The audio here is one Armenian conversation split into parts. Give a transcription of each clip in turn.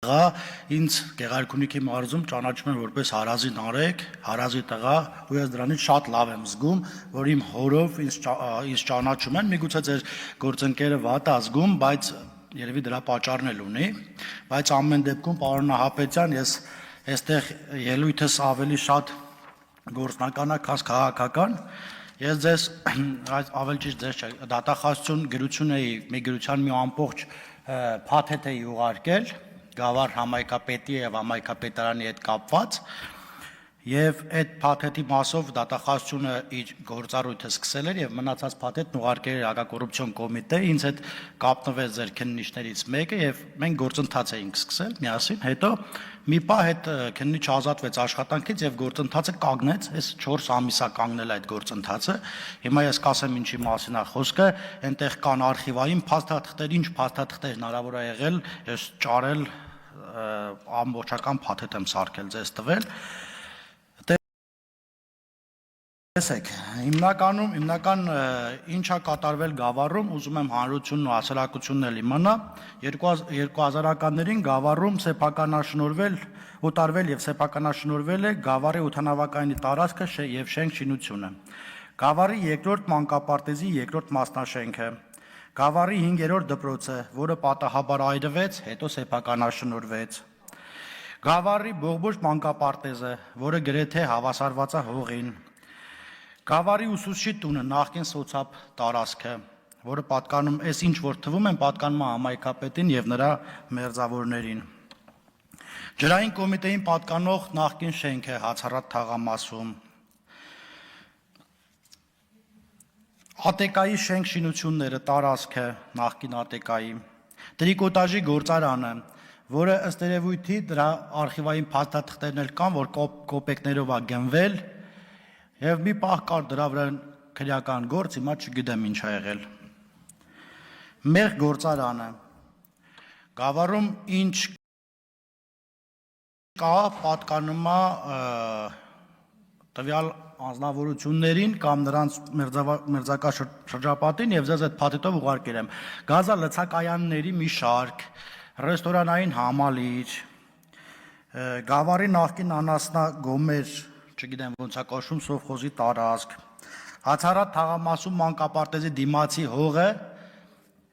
տղա, ինձ Գեղարքունիքի մարզում ճանաչում են որպես հարազի նարեկ, հարազի տղա, ու ես դրանից շատ լավ եմ զգում, որ իմ հորով ինձ ճանաչում են, միգուցե ձեր գործընկերը վատ է զգում, բայց երևի դրա պատճառն էլ ունի, բայց ամեն դեպքում պարոն Նահապետյան, ես այստեղ ելույթս ավելի շատ գործնական է, քան քաղաքական, ես ձեզ ավելի ճիշտ ձեզ չէ, դատախազություն գրություն էի, մի գրության մի ամբողջ փաթեթ էի ուղարկել Գավառ համայնքապետի եւ համայնքապետարանի հետ կապված եւ այդ փաթեթի մասով դատախազությունը իր գործառույթը սկսել էր եւ մնացած փաթեթն ուղարկել էր հակակոռուպցիոն կոմիտե, ինձ հետ կապնվեց ձեր քննիչներից մեկը եւ մենք գործընթաց էինք սկսել միասին, հետո մի պահ այդ քննիչը ազատվեց աշխատանքից եւ գործընթացը կանգնեց, այս 4 ամիսա կանգնել այդ գործընթացը։ Հիմա ես կասեմ ինչի մասին է խոսքը, այնտեղ կան արխիվային փաստաթղթեր, ինչ փաստաթղթեր հնարավոր է եղել, ես ճարել ամբողջական փաթեթ եմ սարքել ձեզ տվել։ Տեսեք, հիմնական ինչա կատարվել Գավառում, ուզում եմ հանրությունն ու հասարակությունն էլ իմանա, 2000-ականներին Գավառում ուտարվել եւ սեփականաշնորհվել է Գավառի օդանավակայանի տարածքը եւ շենք շինությունը, Գավառի երկրորդ մանկապարտեզի երկրորդ մասնաշենքը, Գավառի 5-րդ դպրոցը, որը պատահաբար այրվեց, հետո սեփականաշնորհվեց, Գավառի Բողբոջ մանկապարտեզը, որը գրեթե հավասարված է հողին, Գավառի ուսուցչի տունը, նախկին սոցապ տարածքը, որը պատկանում, այս ինչ որ թվում են, պատկանում է համայնքապետին եւ նրա մերձավորներին։ Ջրային կոմիտեին պատկանող նախկին շենքը Հացառատ թաղամասում։ ԱՏԿ-ի շենք շինությունները, տարածքը, նախկին ԱՏԿ-ի։ Տրիկոտաժի գործարանը, որը ըստ երևույթի դրա արխիվային փաստաթղթերն էլ կան, որ կոպեկներով է գնվել։ Եվ մի պահ կար դրա վրա քրեական գործ, հիմա չգիտեմ ինչ ա եղել։ Մեր գործարանը, Գավառում ինչ կա, պատկանում է տվյալ անձնավորություններին կամ նրանց մերձակա շրջապատին եւ ձեզ այդ փաթեթով ուղարկել եմ։ Գազալցակայանների մի շարք, ռեստորանային համալիր, Գավառի նախկին անասնագոմեր, չգիտեմ ոնց է կոչվում, սովխոզի տարածք, Հացառատ թաղամասում մանկապարտեզի դիմացի հողը,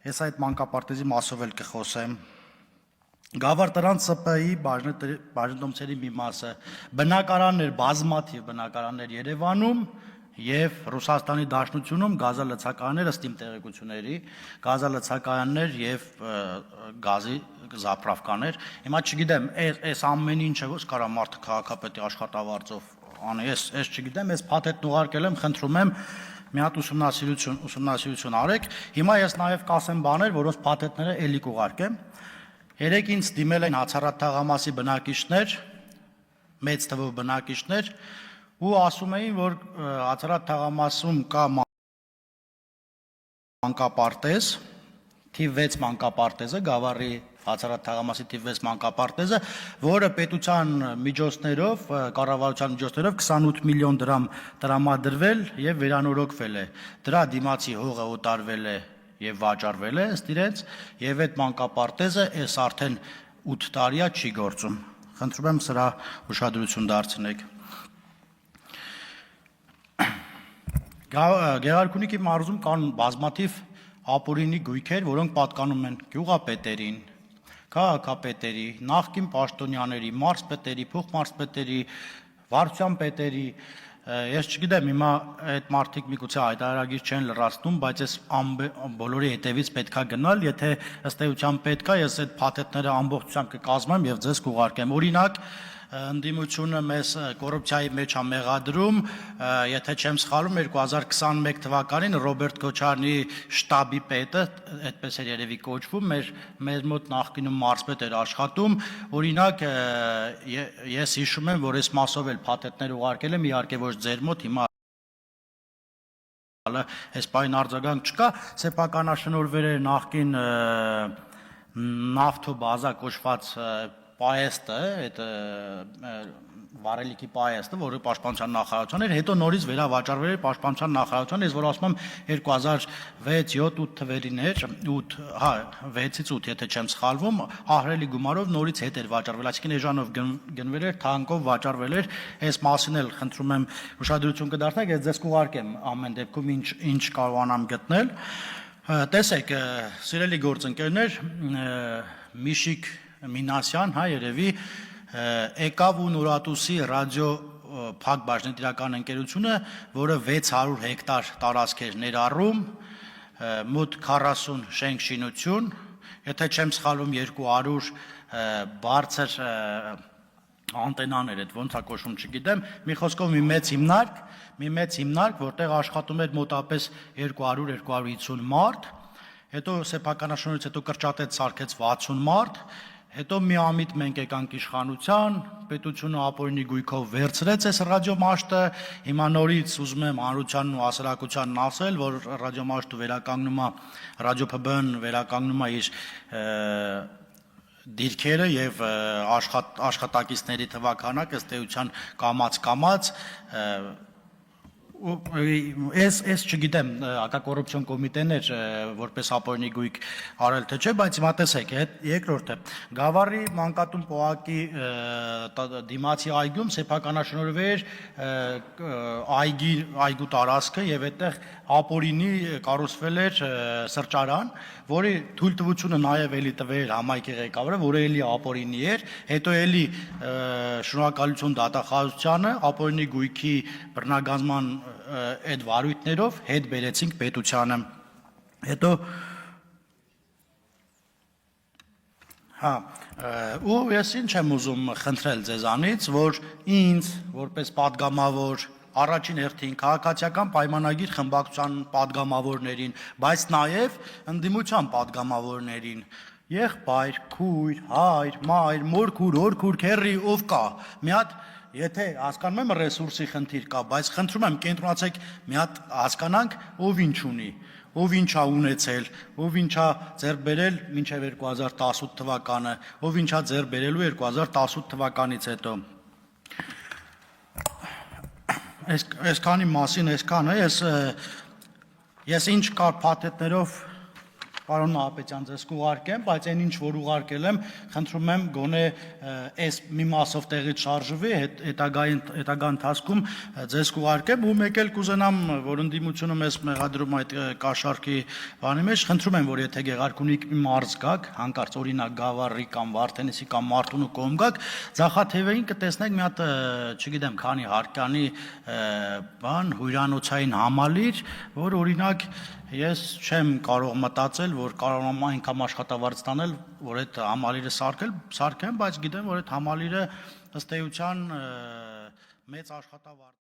ես այդ մանկապարտեզի մասով էլ կխոսեմ, Գավառ տնանց ՍՊ-ի բաժնետոմսերի մի մասը, բնակարաններ, բազմաթիվ բնակարաններ Երևանում եւ Ռուսաստանի Դաշնությունում, գազալցակայաններ ըստ իմ տեղեկությունների, գազալցակայաններ եւ գազի զապրավկաներ, հիմա չգիտեմ, այս ամեն ինչը ո՞ս կարա մարդը քաղաքապետի աշխատավարձով անի, ես չգիտեմ, ես փաթեթն ուղարկել եմ, խնդրում եմ մի հատ ուսումնասիրություն արեք, հիմա ես նաեւ կասեմ բաներ, որոնց փաթեթները էլի կուղարկեմ, երեք ինձ դիմել են Հացառատ թաղամասի բնակիչներ, մեծ թվով բնակիչներ, ու ասում էին, որ Հացառատ թաղամասում կա մանկապարտեզ, թիվ 6 մանկապարտեզը, Գավառի Հացառատ թաղամասի թիվ 6 մանկապարտեզը, որը պետության միջոցներով, կառավարության միջոցներով 28 միլիոն դրամ տրամադրվել եւ վերանորոգվել է։ Դրա դիմացի հողը օտարվել է եւ վաճառվել է ըստ իրենց, եւ այդ մանկապարտեզը այս արդեն 8 տարի է չի գործում։ Խնդրում եմ սրա ուշադրություն դարձնեք։ Գեղարքունիքի մարզում կան բազմաթիվ ապօրինի գույքեր, որոնք պատկանում են գյուղապետերին, քաղաքապետերի, նախկին պաշտոնյաների, մարզպետերի, փոխմարզպետերի, վարչության պետերի, ես չգիտեմ, հիմա այդ մարդիկ միգուցե հայտարարագիր չեն լրացնում, բայց ես բոլորի հետևից պետքա գնալ, եթե ըստ էության պետքա, ես այդ փաթեթները ամբողջությամբ կկազմեմ եւ ձեզ կուղարկեմ։ Օրինակ, ընդդիմությունը մեզ կոռուպցիայի մեջ է մեղադրում, եթե չեմ սխալվում, 2021 թվականին Ռոբերտ Քոչարյանի շտաբի պետը, այդպես էր երևի կոչվում, մեր մոտ նախկինում մարզպետ էր աշխատում, օրինակ ես հիշում եմ, որ այս մասով էլ փաթեթներ ուղարկել եմ, իհարկե ոչ ձեր մոտ, հիմա այս պայն արձագանք չկա, սեփականաշնորհվել էր նախկին նավթոբազա կոչված պայեստը, այդ վարելիքի պայեստը, որը պաշտպանության նախարարության էր, հետո նորից վերավաճառվել էր պաշտպանության նախարարության, ես որ ասում եմ 2006-7-8 թվերին էր, 8, հա, 6-ից 8, եթե չեմ սխալվում, ահռելի գումարով նորից հետ էր վաճառվել, այսինքն էժանով գնվել էր, թանկով վաճառվել էր, այս մասին էլ խնդրում եմ ուշադրություն կդարձնեք, ես ձեզ կուղարկեմ ամեն դեպքում ինչ կարողանամ գտնել։ Տեսեք, սիրելի գործընկերներ, Միշիկ Մինասյան, հա, երևի եկավ ու Նորատուսի ռադիո փակ բաժնետիրական ընկերությունը, որը 600 հեկտար տարածք էր ներառում, մոտ 40 շենք շինություն, եթե չեմ սխալվում 200 բարձր անտենաներ, այդ ոնց է կոչվում չգիտեմ, մի խոսքով մի մեծ հիմնարկ, որտեղ աշխատում էր մոտապես 200-250 մարդ, հետո սեփականաշնորհից հետո կրճատեց սարքեց 60 մարդ, հետո միամիտ մենք եկանք իշխանության, պետությունը ապօրինի գույքով վերցրեց այս ռադիոմաշտը, հիմա նորից ուզում եմ հանրությանն ու հասարակությանն ասել, որ ռադիոմաշտը վերականգնում է, ռադիո ՓԲ-ն վերականգնում է իր դիրքերը եւ աշխատակիցների թվականակը ըստ էության կամաց Ես չգիտեմ, հակակոռուպցիոն կոմիտեն էր որպես ապօրինի գույք արել թե չէ, բայց հիմա տեսեք, երկրորդը Գավառի մանկատուն պողակի դիմացի այգում սեփականաշնորհվեր այգու տարածքը եւ այդտեղ ապօրինի կառուցվել էր սրճարան, որի թույլտվությունը նաեւ էլի տվել համայնքի ղեկավարը, որը էլի ապօրինի էր, հետո էլի շնորհակալություն դատախազությանը ապօրինի գույքի բռնագազման այդ վարույթներով հետ բերեցինք պետությանը։ Հետո հա, ու ես ինչ եմ ուզում խնդրել ձեզանից, որ ինձ որպես падգամավոր առաջին հերթին քաղաքացիական պայմանագիր խմբակցության падգամավորներին, բայց նաև ընդդիմության падգամավորներին, եղբայր, քույր, հայր, մայր, մորքուր, օրքուր, քեռի, ով կա, մի հատ Եթե հասկանում եմ ռեսուրսի խնդիր կա, բայց խնդրում եմ կենտրոնացեք մի հատ հասկանանք, ով ինչ ունի, ով ինչ է ունեցել, ով ինչ է ձեռք բերել մինչև 2018 թվականը, ով ինչ է ձեռք բերելու 2018 թվականից հետո։ Այսքանի մասին այսքան է, ես ինչ կար փաթեթներով Պարոն Նահապետյան ձեզ կուղարկեմ, բայց այն ինչ որ ուղարկել եմ, խնդրում եմ գոնե այս մի մասով տեղից շարժվի, հետագա ընթացքում ձեզ կուղարկեմ ու մեկ էլ կուզենամ, որ ընդդիմությունը մեզ մեղադրում այդ կաշառքի բանի մեջ, խնդրում եմ, որ եթե Գեղարքունիքի մարզ գաք, հանկարծ օրինակ Գավառի կամ Վարդենիսի կամ Մարտունու կողմ գաք, ձախաթևերին կտեսնեք մի հատ, չգիտեմ, քանի հարկանի բան, հյուրանոցային համալիր, որ օրինակ Ես չեմ կարող մտածել, որ կարողանամ այնքան աշխատավարձ տանել, որ այդ համալիրը սարքեմ, բայց գիտեմ, որ այդ համալիրը ըստ էության մեծ աշխատավարձ